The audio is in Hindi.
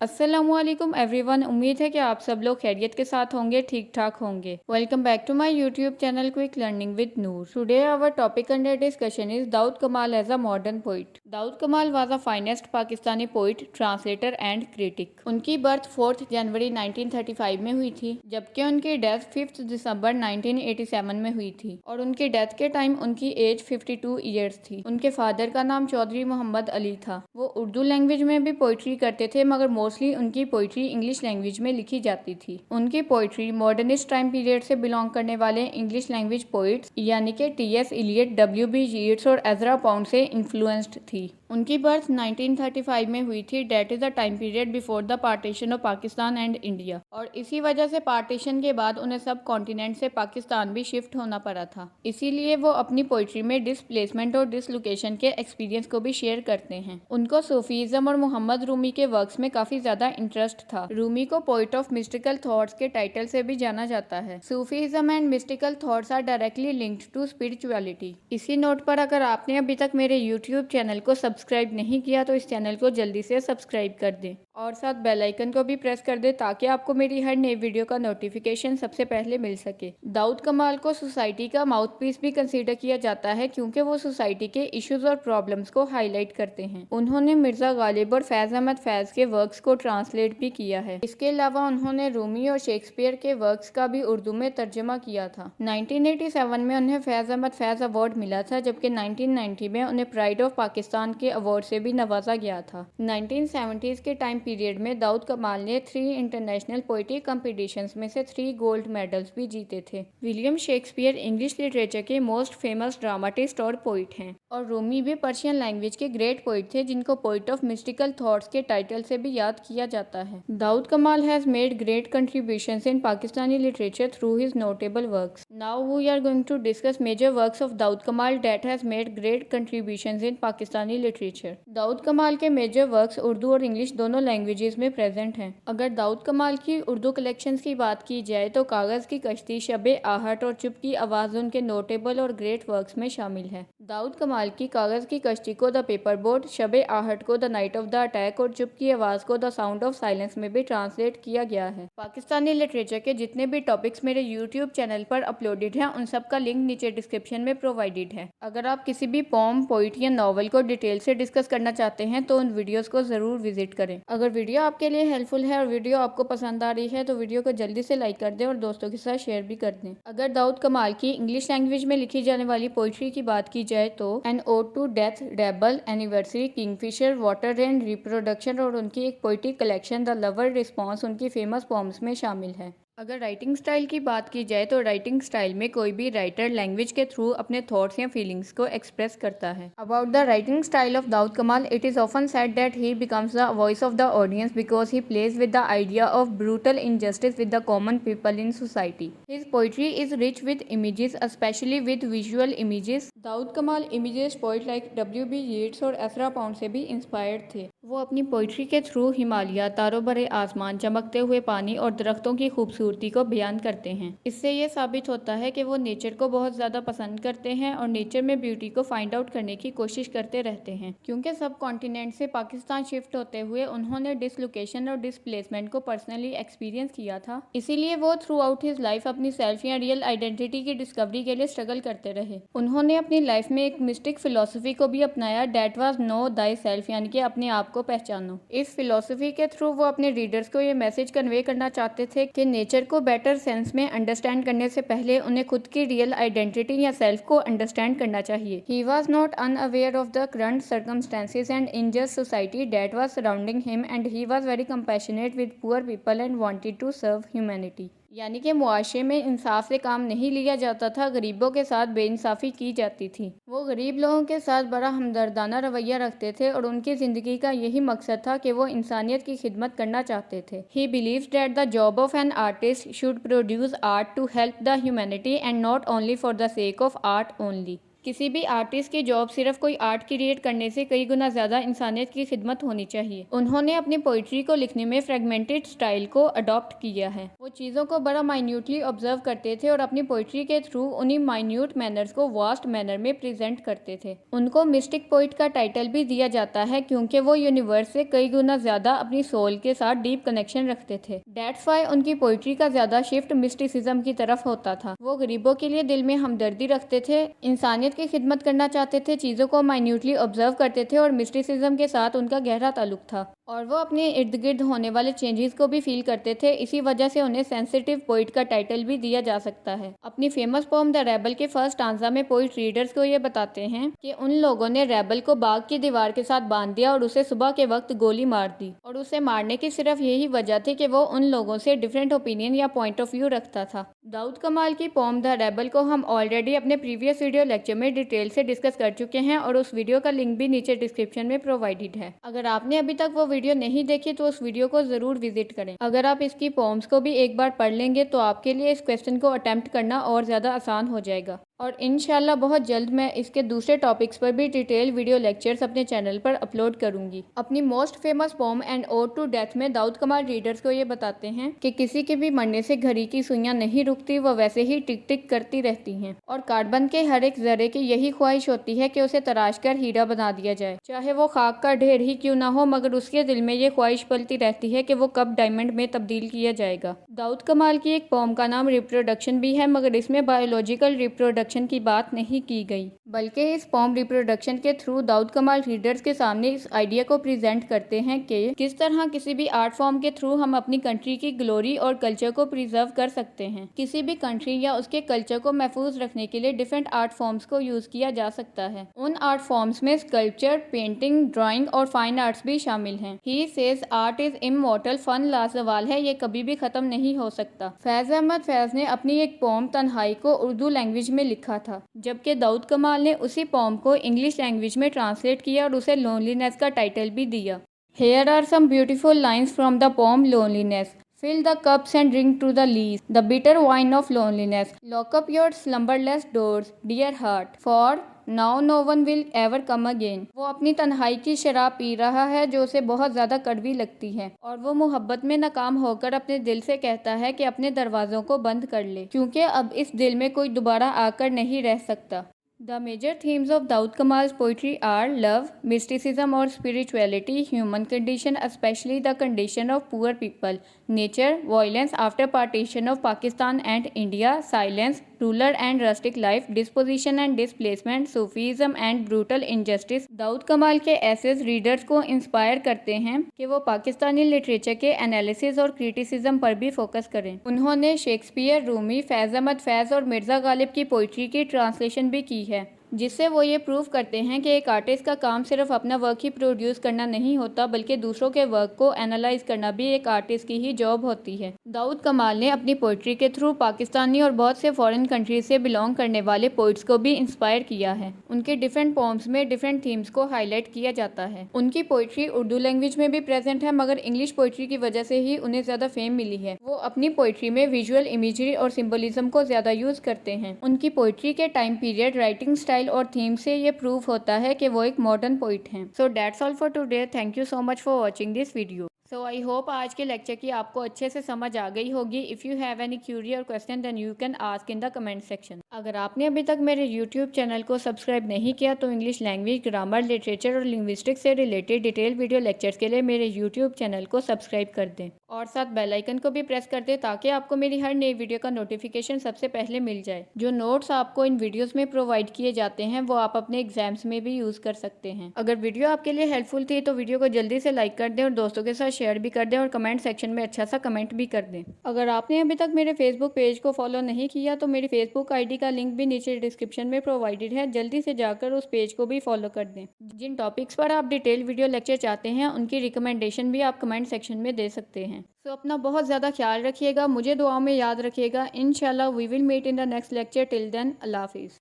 अस्सलामुअलैकुम एवरीवन। उम्मीद है कि आप सब लोग खैरियत के साथ होंगे, ठीक ठाक होंगे। Welcome back to my YouTube channel quick learning with Noor. Today our topic under discussion is Daud Kamal as a modern poet. Daud Kamal was a finest Pakistani poet, translator and critic. उनकी बर्थ 4 जनवरी 1935 में हुई थी, जबकि उनकी डेथ 5 दिसंबर 1987 में हुई थी और उनकी डेथ के टाइम उनकी एज 52 ईयर्स थी। उनके फादर का नाम चौधरी मोहम्मद अली था। वो उर्दू लैंग्वेज में भी पोइट्री करते थे, मगर मोस्टली उनकी पोइट्री इंग्लिश लैंग्वेज में लिखी जाती थी। उनकी पोइट्री मॉडर्निस्ट टाइम पीरियड से बिलोंग करने वाले इंग्लिश लैंग्वेज पोइट्स यानी कि टी.एस. Elliot, WB. येट्स और एजरा पाउंड से इन्फ्लुएंस्ड थी। उनकी बर्थ 1935 में हुई थी। Date is the time period before the partition of Pakistan and India, और इसी वजह से पार्टीशन के बाद उन्हें सब कॉन्टिनेंट से पाकिस्तान भी शिफ्ट होना पड़ा था। इसीलिए वो अपनी पोइट्री में डिसप्लेसमेंट और डिसलोकेशन के एक्सपीरियंस को भी शेयर करते हैं। उनको सूफीज़म और मोहम्मद रूमी के वर्क्स में काफी ज्यादा इंटरेस्ट था। रूमी को पोइट ऑफ मिस्टिकल थॉट्स के टाइटल से भी जाना जाता है। Sufism and mystical thoughts are directly linked to spirituality. इसी नोट पर अगर आपने अभी तक मेरे यूट्यूब चैनल को सब्सक्राइब नहीं किया तो इस चैनल को जल्दी से सब्सक्राइब कर दें और साथ बेल आइकन को भी प्रेस कर दें ताकि आपको मेरी हर नई वीडियो का नोटिफिकेशन सबसे पहले मिल सके। दाऊद कमाल को सोसाइटी का माउथपीस भी कंसीडर किया जाता है, क्योंकि वो सोसाइटी के इश्यूज और प्रॉब्लम्स को हाईलाइट करते हैं। उन्होंने मिर्जा गालिब और फैज अहमद फैज के वर्क्स को ट्रांसलेट भी किया है। इसके अलावा उन्होंने रूमी और शेक्सपियर के वर्क्स का भी उर्दू में तर्जमा किया था। 1987 में उन्हें फैज अहमद फैज अवार्ड मिला था, जबकि 1990 में उन्हें प्राइड ऑफ पाकिस्तान के अवार्ड से भी नवाजा गया था। 1970s के टाइम पीरियड में दाऊद कमाल ने 3 इंटरनेशनल पोइट्री कॉम्पिटिशन्स में से 3 गोल्ड मेडल्स भी जीते थे। विलियम शेक्सपियर इंग्लिश लिटरेचर के मोस्ट फेमस ड्रामाटिस्ट और पोइट हैं, और रूमी भी पर्शियन लैंग्वेज के ग्रेट पोइट थे, जिनको पोइट ऑफ मिस्टिकल थॉट्स के टाइटल से भी याद किया जाता है। Daud Kamal has made great contributions in Pakistani literature through his notable works. Now we are going to discuss major works of Daud Kamal that has made great contributions in Pakistani literature. Dawood कमाल के मेजर वर्क्स उर्दू और इंग्लिश दोनों लैंग्वेजेस में प्रेजेंट हैं। अगर दाऊद कमाल की उर्दू कलेक्शंस की बात की जाए तो कागज़ की कश्ती, शबे आहट और चुप की आवाज़ उनके नोटेबल और ग्रेट वर्क्स में शामिल है। दाऊद कमाल की कागज़ की कश्ती को द पेपर बोट, शबे आहट को the night of the attack और चुप की आवाज़ को द साउंड ऑफ साइलेंस में भी ट्रांसलेट किया गया है। पाकिस्तानी लिटरेचर के जितने भी टॉपिक्स मेरे यूट्यूब चैनल पर अपलोडेड हैं, उन सब का लिंक नीचे डिस्क्रिप्शन में प्रोवाइडेड है। अगर आप किसी भी पोम, पोइट या नॉवल को डिटेल से डिस्कस करना चाहते हैं तो उन वीडियोस को जरूर विजिट करें। अगर वीडियो आपके लिए हेल्पफुल है और वीडियो आपको पसंद आ रही है तो वीडियो को जल्दी से लाइक कर दें और दोस्तों के साथ शेयर भी कर दें। अगर दाऊद कमाल की इंग्लिश लैंग्वेज में लिखी जाने वाली पोइट्री की बात की जाए तो an ode to death, rebel, anniversary, kingfisher, water rain, reproduction और उनकी एक poetry collection the lover response उनकी फेमस पोम्स में शामिल है। अगर राइटिंग स्टाइल की बात की जाए तो राइटिंग स्टाइल में कोई भी राइटर लैंग्वेज के थ्रू अपने थॉट्स या फीलिंग्स को एक्सप्रेस करता है। About the writing style of Daud Kamal, it is often said that he becomes the voice of the audience because he plays with the idea of brutal injustice with the common people in society. His poetry is rich with images, specially with visual images. Daud Kamal images poet like W B. Yeats और एजरा पाउंड से भी इंस्पायर्ड थे। वो अपनी पोइट्री के थ्रू हिमालय, तारों भरे आसमान, चमकते हुए पानी और दरख्तों की खूबसूरती को बयान करते हैं। इससे ये साबित होता है कि वो नेचर को बहुत ज़्यादा पसंद करते हैं और नेचर में ब्यूटी को फाइंड आउट करने की कोशिश करते रहते हैं। क्योंकि सब कॉन्टिनेंट से पाकिस्तान शिफ्ट होते हुए उन्होंने डिसलोकेशन और डिसप्लेसमेंट को पर्सनली एक्सपीरियंस किया था, इसीलिए वो थ्रू आउट हिज लाइफ अपनी सेल्फ या रियल आइडेंटिटी की डिस्कवरी के लिए स्ट्रगल करते रहे। उन्होंने अपनी लाइफ में एक मिस्टिक फिलोसफी को भी अपनाया, that was no thy self, यानी कि अपने आप को पहचानो। इस फिलोसफी के थ्रू वो अपने रीडर्स को ये मैसेज कन्वे करना चाहते थे कि नेचर को बेटर सेंस में अंडरस्टैंड करने से पहले उन्हें खुद की रियल आइडेंटिटी या सेल्फ को अंडरस्टैंड करना चाहिए। He was not unaware of the current circumstances and unjust society that was surrounding him and he was very compassionate with poor people and wanted to serve humanity. यानी कि मुआशरे में इंसाफ से काम नहीं लिया जाता था, गरीबों के साथ बेइंसाफ़ी की जाती थी। वो गरीब लोगों के साथ बड़ा हमदर्दाना रवैया रखते थे और उनकी ज़िंदगी का यही मकसद था कि वो इंसानियत की खिदमत करना चाहते थे। He believes that the job of an artist should produce art to help the humanity and not only for the sake of art only. किसी भी आर्टिस्ट की जॉब सिर्फ कोई आर्ट क्रिएट करने से कई गुना ज़्यादा इंसानियत की खिदमत होनी चाहिए। उन्होंने अपनी पोइट्री को लिखने में फ्रेगमेंटेड स्टाइल को अडॉप्ट किया है। वो चीज़ों को बड़ा माइन्यूटली ऑब्जर्व करते थे और अपनी पोइट्री के थ्रू उन्हीं माइन्यूट मैनर्स को वास्ट मैनर में प्रेजेंट करते थे। उनको मिस्टिक पोइट का टाइटल भी दिया जाता है क्योंकि वो यूनिवर्स से कई गुना ज़्यादा अपनी सोल के साथ डीप कनेक्शन रखते थे। दैट्स वाई उनकी पोइट्री का ज़्यादा शिफ्ट मिस्टिसिज्म की तरफ होता था। वो गरीबों के लिए दिल में हमदर्दी रखते थे, इंसानियत की खिदमत करना चाहते थे, चीज़ों को माइन्यूटली ऑब्जर्व करते थे और मिस्टिसिज्म के साथ उनका गहरा ताल्लुक था। और वो अपने इर्द गिर्द होने वाले चेंजेस को भी फील करते थे। इसी वजह से उन्हें सेंसिटिव पोइट का टाइटल भी दिया जा सकता है। अपनी फेमस पोम द रेबल के फर्स्ट आंजा में पोइट रीडर्स को ये बताते हैं कि उन लोगों ने रेबल को बाग की दीवार के साथ बांध दिया और उसे सुबह के वक्त गोली मार दी, और उसे मारने की सिर्फ यही वजह थी कि वो उन लोगों से डिफरेंट ओपिनियन या पॉइंट ऑफ व्यू रखता था। दाऊद कमाल की पोम द रेबल को हम ऑलरेडी अपने प्रीवियस वीडियो लेक्चर में डिटेल से डिस्कस कर चुके हैं और उस वीडियो का लिंक भी नीचे डिस्क्रिप्शन में प्रोवाइडेड है। अगर आपने अभी तक वो वीडियो नहीं देखी तो उस वीडियो को जरूर विजिट करें। अगर आप इसकी पोम्स को भी एक बार पढ़ लेंगे तो आपके लिए इस क्वेश्चन को अटेम्प्ट करना और ज़्यादा आसान हो जाएगा। और इंशाल्लाह बहुत जल्द मैं इसके दूसरे टॉपिक्स पर भी डिटेल वीडियो लेक्चर्स अपने चैनल पर अपलोड करूंगी। अपनी most famous poem and ode to death में दाऊद कमाल रीडर्स को ये बताते हैं कि किसी के भी मरने से घड़ी की सुइयां नहीं रुकती, वह वैसे ही टिक टिक करती रहती हैं। और कार्बन के हर एक जर्रे की यही ख्वाहिश होती है कि उसे तराश कर हीरा बना दिया जाए, चाहे वो खाक का ढेर ही क्यों ना हो, मगर उसके दिल में ये ख्वाहिश पलती रहती है कि वो कब डायमंड में तब्दील किया जाएगा। दाऊद कमाल की एक पोम का नाम रिप्रोडक्शन भी है, मगर इसमें बायोलॉजिकल रिप्रोडक्शन की बात नहीं की गई, बल्कि इस पोम रिप्रोडक्शन के थ्रू दाऊद कमाल रीडर्स के सामने इस आइडिया को प्रेजेंट करते हैं कि किस तरह किसी भी आर्ट फॉर्म के थ्रू हम अपनी कंट्री की ग्लोरी और कल्चर को प्रिजर्व कर सकते हैं। किसी भी कंट्री या उसके कल्चर को महफूज रखने के लिए डिफरेंट आर्ट फॉर्म्स को यूज किया जा सकता है। उन आर्ट फॉर्म्स में स्कल्पचर, पेंटिंग, ड्राइंग और फाइन आर्ट्स भी शामिल हैं। He says art is immortal, फन लाजवाल है, ये कभी भी खत्म नहीं हो सकता। फैज अहमद फैज ने अपनी एक पोम तन्हाई को उर्दू लैंग्वेज में लिखा था, जबकि दाऊद कमाल ने उसी पोम को इंग्लिश लैंग्वेज में ट्रांसलेट किया और उसे लोनलीनेस का टाइटल भी दिया। Here are some beautiful lines from the poem Loneliness. Fill the cups and drink to the lees, the bitter wine of loneliness. Lock up your slumberless doors, dear heart, for now no one will ever come again. वो अपनी तन्हाई की शराब पी रहा है जो उसे बहुत ज़्यादा कड़वी लगती है, और वो मोहब्बत में नाकाम होकर अपने दिल से कहता है कि अपने दरवाज़ों को बंद कर ले, क्योंकि अब इस दिल में कोई दोबारा आकर नहीं रह सकता। The major themes of Daud Kamal's poetry are love, mysticism or spirituality, human condition, especially the condition of poor people, nature, violence after partition of Pakistan and India, silence, rural and rustic life, disposition and displacement, Sufism and brutal injustice। Dawood कमाल के एसेज रीडर्स को इंस्पायर करते हैं कि वो पाकिस्तानी लिटरेचर के एनालिसिस और क्रिटिसिज्म पर भी फोकस करें। उन्होंने शेक्सपियर, रूमी, फैज अहमद फैज और मिर्ज़ा गालिब की पोइट्री की ट्रांसलेशन भी की है, जिससे वो ये प्रूव करते हैं कि एक आर्टिस्ट का काम सिर्फ अपना वर्क ही प्रोड्यूस करना नहीं होता, बल्कि दूसरों के वर्क को एनालाइज करना भी एक आर्टिस्ट की ही जॉब होती है। दाऊद कमाल ने अपनी पोइट्री के थ्रू पाकिस्तानी और बहुत से फॉरेन कंट्रीज से बिलोंग करने वाले पोइट्स को भी इंस्पायर किया है। उनके डिफरेंट पोम्स में डिफरेंट थीम्स को हाईलाइट किया जाता है। उनकी पोइट्री उर्दू लैंग्वेज में भी प्रेजेंट है, मगर इंग्लिश पोइट्री की वजह से ही उन्हें ज़्यादा फेम मिली है। वो अपनी पोइट्री में विजुअल इमेजरी और सिंबलिज्म को ज़्यादा यूज़ करते हैं। उनकी पोइट्री के टाइम पीरियड, राइटिंग स्टाइल और थीम से ये प्रूव होता है कि वो एक मॉडर्न पोइट हैं। So that's all for today. Thank you so much for watching this video. So I hope आज के लेक्चर की आपको अच्छे से समझ आ गई होगी। If you have any query और question then you can ask in the comment section. अगर आपने अभी तक मेरे यूट्यूब चैनल को सब्सक्राइब नहीं किया तो इंग्लिश लैंग्वेज, ग्रामर, लिटरेचर और लिंग्विस्टिक्स से रिलेटेड डिटेल वीडियो लेक्चर्स के लिए मेरे यूट्यूब चैनल को सब्सक्राइब कर दें और साथ बेल आइकन को भी प्रेस कर दें ताकि आपको मेरी हर नई वीडियो का नोटिफिकेशन सबसे पहले मिल जाए। जो नोट्स आपको इन वीडियोज़ में प्रोवाइड किए जाते हैं वो आप अपने एग्जाम्स में भी यूज़ कर सकते हैं। अगर वीडियो आपके लिए हेल्पफुल थी तो वीडियो को जल्दी से लाइक कर दें और दोस्तों के साथ शेयर भी कर दें और कमेंट सेक्शन में अच्छा सा कमेंट भी कर दें। अगर आपने अभी तक मेरे फेसबुक पेज को फॉलो नहीं किया तो मेरी फेसबुक आईडी का लिंक भी नीचे डिस्क्रिप्शन में प्रोवाइडेड है, जल्दी से जाकर उस पेज को भी फॉलो कर दें। जिन टॉपिक्स पर आप डिटेल वीडियो लेक्चर चाहते हैं उनकी रिकमेंडेशन भी आप कमेंट सेक्शन में दे सकते हैं। तो अपना बहुत ज़्यादा ख्याल रखिएगा, मुझे दुआ में याद रखिएगा। इंशाल्लाह we will meet in the next lecture. Till then अल्लाह हाफिज़।